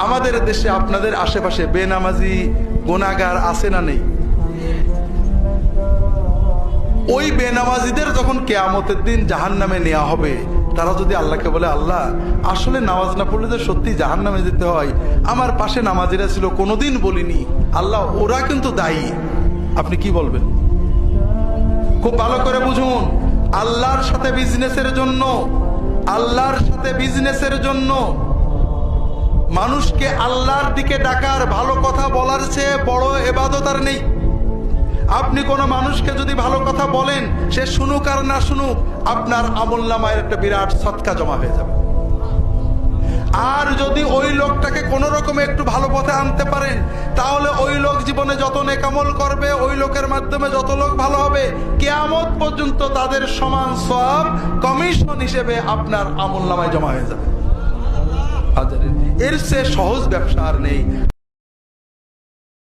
আমাদের দেশে আপনাদের আশেপাশে বেনামাজি গুনাহগার আছে না নেই? ওই বেনামাজিদের যখন কিয়ামতের দিন জাহান্নামে নেওয়া হবে, তারা যদি আল্লাহকে বলে, আল্লাহ আসলে নামাজ না পড়লে তো সত্যি জাহান্নামে যেতে হয়, আমার পাশে নামাজিরা ছিল কোনোদিন বলিনি, আল্লাহ ওরা কিন্তু দায়ী, আপনি কি বলবেন? খুব ভালো করে বুঝুন, আল্লাহর সাথে বিজনেসের জন্য মানুষকে আল্লাহর দিকে ডাকার, ভালো কথা বলার চেয়ে বড় ইবাদত আর নেই। আপনি কোনো মানুষকে যদি ভালো কথা বলেন, সে শুনুক আর না শুনুক, আপনার আমলনামায় একটা বিরাট সদকা জমা হয়ে যাবে। আর যদি ওই লোকটাকে কোনো রকমে একটু ভালো পথে আনতে পারেন, তাহলে ওই লোক জীবনে যত নেক আমল করবে, ওই লোকের মাধ্যমে যত লোক ভালো হবে, কিয়ামত পর্যন্ত তাদের সমান সওয়াব কমিশন হিসেবে আপনার আমলনামায় জমা হয়ে যাবে। এর চেয়ে সহজ ব্যবসা আর নেই।